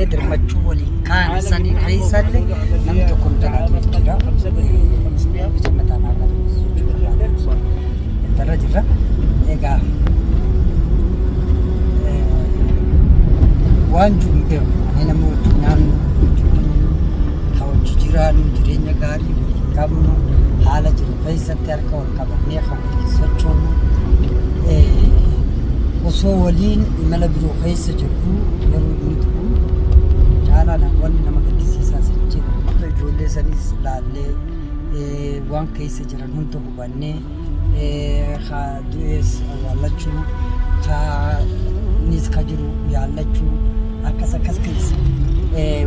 gartee dirmachuu waliin kaan sanii keessallee namni tokko jalaatu jira. Bicha mataa naannoo darra jirra. Egaa waan jiru ani namoota naannoo hawwachi jiraan jireenya gaarii waliin qabnu haala jiru keessatti harka wal qabannee kan sochoonu osoo waliin imala biroo keessa jirru yeroo inni ta'u caalaan wanni nama gaddisiisaa jiru ijoollee sanis laallee waan keessa jiran hunda hubannee haa du'ees awwaallachuu kaanis ka jiru yaallachuu akkas keessa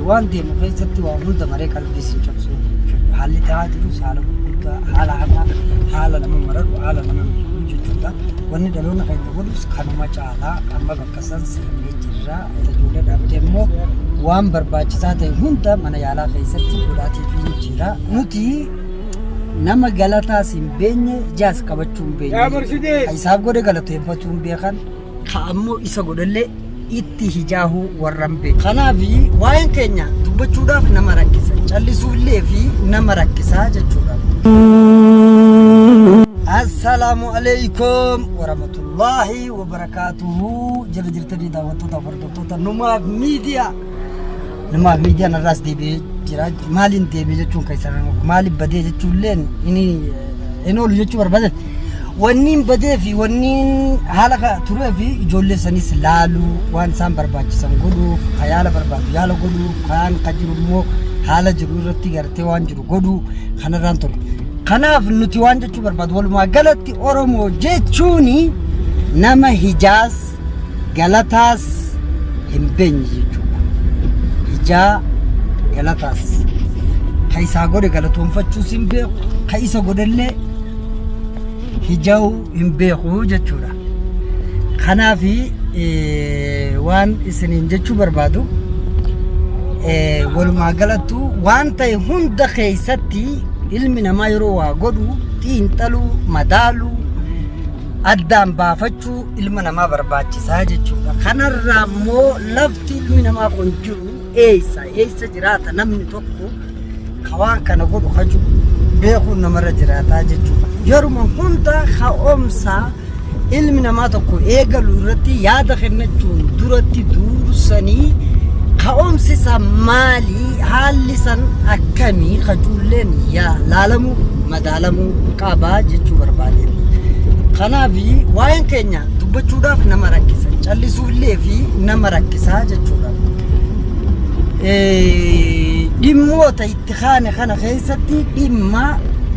waan deemu keessatti waan hunda maree qalbiisin cabsu haalli ta'aa jirus haala gurguddaa haala hamaa haala nama maradu haala nama jechuudha. Wanni dhaloonni keenya godhus kanuma caalaa amma bakka san seenee jirra. Ijoollee dhaabdee immoo waan barbaachisaa ta'e hunda mana yaalaa keessatti godhaatii fi jira. Nuti nama galataas hin beenye jaas qabachuu hin beenye. Isaaf godhe galateeffachuu hin beekan. Ka ammoo isa godhallee itti hijaahuu warran beeku. Kanaaf waa'een keenya dubbachuudhaaf nama rakkisa. Callisuullee fi nama rakkisaa jechuudha. Assalamu alaikum warahmatullahi wabarakatuhu. Jala jirtanii daawwattoota hordoftoota Numaaf Miidiyaa narraas deebi'ee jira. Maaliin deebi'ee jechuun keessan maaliif badee jechuulleen inni oolu jechuu barbaade. Wanniin badee fi wanniin haala turee fi ijoollee sanis laaluu waan isaan barbaachisan godhuuf yaala barbaadu yaala godhuuf kan jiru immoo haala jiru irratti gartee waan jiru godhuu kanarraan ture. Kanaaf nuti waan jechuu barbaadu walumaa galatti Oromoo jechuun nama hijaas galataas hin beenye jechuudha. Hijaa galataas ka isaa godhe galatoonfachuus hin beeku ka isa godhellee hijaa'uu hin beeku jechuudha. Kanaaf waan isiniin jechuu barbaadu walumaa galatti waan ta'e hunda keessatti ilmi namaa yeroo waa godhu xiinxaluu madaaluu addaan baafachuu ilma namaa barbaachisaa jechuudha. Kanarraa immoo lafti ilmi namaa kun jiru eessa jiraata namni tokko ka waan kana godhu kaju beekuun namarra jiraataa jechuudha. Yeruma hunda ka'umsa ilmi namaa tokko eegalu irratti yaada kennachuun duratti dursanii ka'umsi isaa maali haalli san akkamii kajuulleen laalamuu madaalamuu qabaa jechuu barbaade. Kanaaf waa'een keenya dubbachuudhaaf nama rakkisa callisuullee fi nama rakkisaa jechuudha. Dhimmoota itti kaane kana keessatti dhimma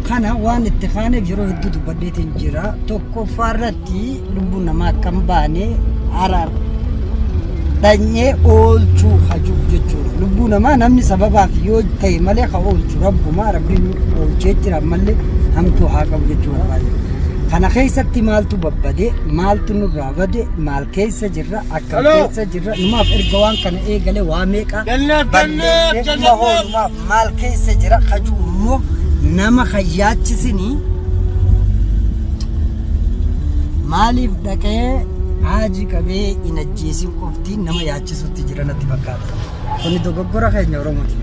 kana waan itti kaaneef yeroo hedduu dubbadheetiin jira. Tokkoffaa irratti lubbuun namaa akkam baane araar dhanyee oolchuu hajuu jechuudha. Lubbuu namaa namni sababaaf yoo ta'e malee ka oolchu rabbiin oolchee jira malee hamtuu haa qabu jechuudha. Kana keessatti maaltu babbade maaltu nurraa bade maal keessa jirra akkam keessa jirra numaaf erga waan kana eegale waa meeqa numaaf maal keessa jira hajuu immoo nama hayyaachisini maaliif dhaqee haajii qabee hin ajjeesin qoftiin nama yaachisutti jira natti fakkaata. Kuni dogoggora keenya Oromooti.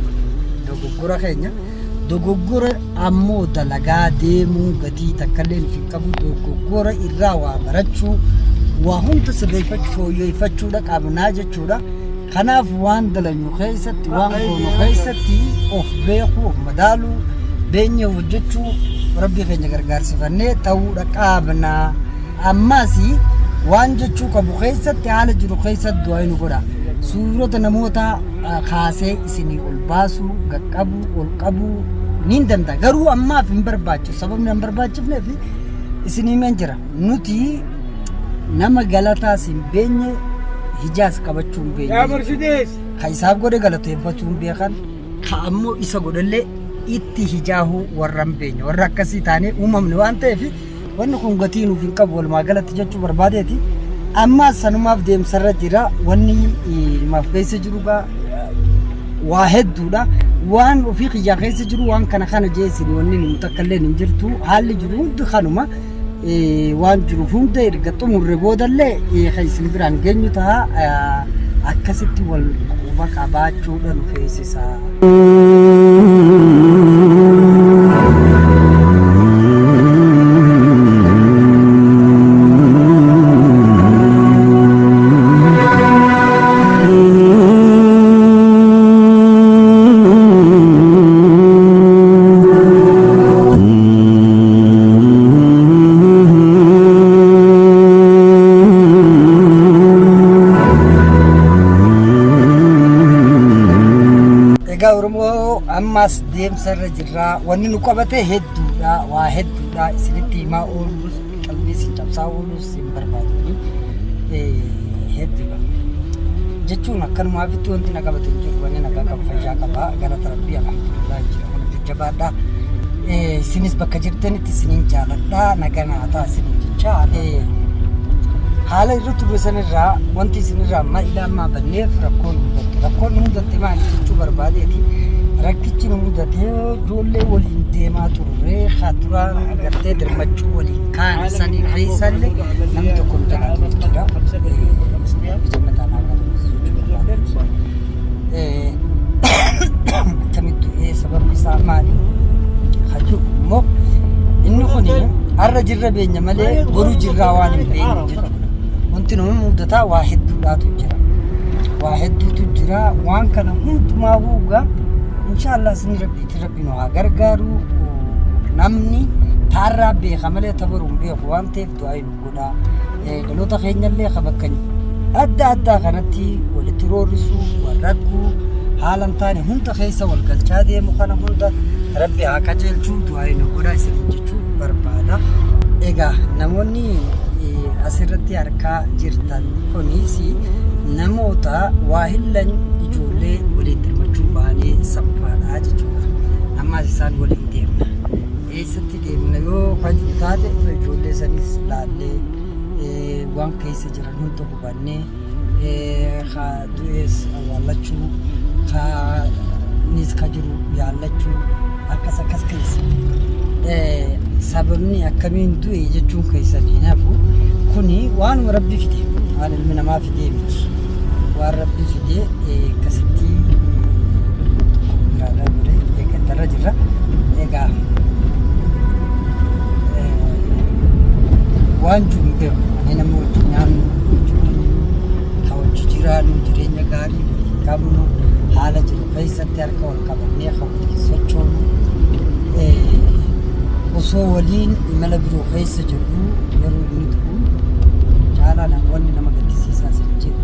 Dogoggora ammoo dalagaa deemuu gatii takkallee hin qabu. Dogoggora irraa waa barachuu waa hunda sirreeffachuu fooyyeffachuudha qabnaa jechuudha. Kanaaf waan dalanyu keessatti waan goonu keessatti of beekuu of madaaluu beenya hojjechuu rabbii keenya gargaarsifannee ta'uudha qabnaa. Ammas waan jechuu qabu keessatti haala jiru keessatti du'aa nu godha. Suurota namoota kaasee isinii ol baasuu qaqqabuu ol qabuu ni danda'a. Garuu ammaaf hin barbaachisu. Sababni hin barbaachifneef isinii men jira. Nuti nama galataas hin beenye hijaas qabachuu hin beenye. Ka isaaf godhe galateeffachuu hin beekan. Ka ammoo isa godhallee itti hijaahuu warra hin beenye. Warra akkasii taanee uumamne waan ta'eef wanni kun gatii nuuf hin qabu walumaa galatti jechuu barbaadeeti. Amma sanumaaf deemsarra jira wanni maaf keessa jiru waa hedduudha. Waan ofii xiyyaa keessa jiru waan kana jeesini wanni nu takkallee hin jirtu haalli jiru hundi kanuma waan jiru hunda erga xumurre boodallee kan isin biraan geenyu ta'a akkasitti wal quba qabaachuudhaan feesisaa. Oromoo ammas deemsarra jirra wanni nu qabate hedduudha waa hedduudha isinitti himaa oolus qalbii si cabsaa oolus hin barbaadani hedduudha jechuun akkanumaaf itti wanti na qabate hin jiru wanni nagaa qaba fayyaa qaba galata rabbii alhamdulillah jira kana jajjabaadha isinis bakka jirtanitti isinin jaaladha nagaa naa ta'a isinin jecha haala irra turre sanirraa wanti isinirraa amma ilaamaa banneef rakkoon mudate maali jechuu barbaadeeti rakkichi nu mudatee ijoollee waliin deemaa turre duraan agartee dirmachuu waliin kaan sanii keessallee namni tokko nu jalaa ture jechuudha bijannataan akkamitti sababni isaa maali hajuu immoo inni kun har'a jirra beenya malee boruu jirraa waan hin beekne jechuudha wanti nama mudataa waa hedduudhaatu jira waa hedduutu jira waan kana hundumaa huugaa inshallah sini rabbi nu haa gargaaru namni taarraa beeka malee tabaruun beeku waan ta'eef du'aa nu godha dhaloota keenyallee kabakkan adda addaa kanatti walitti roorrisuu warrakkuu haalan taane hunda keessa wal galchaa deemu kana hunda rabbi haa qajeelchuu du'aa nu godha isin jechuu barbaada egaa namoonni asirratti harkaa jirtan kunis namoota waa hillan ijoollee waliin dirmachuu baanee samphaadhaa jechuudha ammaas isaan waliin deemna eessatti deemna yoo fajju taate ijoollee sanis laallee waan keessa jiran hunda hubannee du'ees awwaallachuu nis ka jiru yaallachuu akkas keessa sababni akkamiin du'e jechuun keessan hinaafu kuni waan rabbi fide waan ilmi namaa fidee miti waan rabbi fide akkasitti yaadaa ture eeggattarra jirra egaa waan jiru beeku ani nama wajjin nyaannu ka wajji jiraannu jireenya gaarii qabnu haala jiru keessatti harka wal qabannee ka waliin sochoonu osoo waliin imala biroo keessa jirru yeroo inni ta'u caalaa namoonni nama gaddisiisaa sin jedhu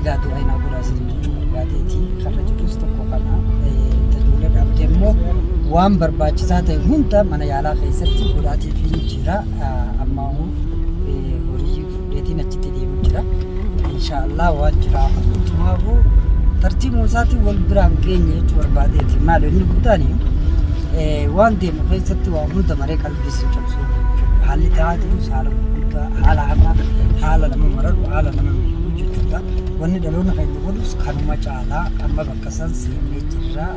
egaa du'aa inaa godhaa sin jechuu barbaadeeti karra jirus tokko kana tajaajila dhaabdee immoo waan barbaachisaa ta'e hunda mana yaalaa keessatti godhaatiif hin jira ammaa horii fudheetiin achitti deemu jira inshaallah waan jira hundumaafuu tartiibuma isaatiin wal biraan geenye jechuu barbaadeeti maali inni guddaanii waan deemu keessatti waa hunda maree qalbii cabsuu haalli ta'aa jirus haala guddaa haala hamaa haala nama maradu haala nama miidhuu jechuudha wanni dhaloonni keenya godhus kanuma caalaa amma bakka san seennee jirra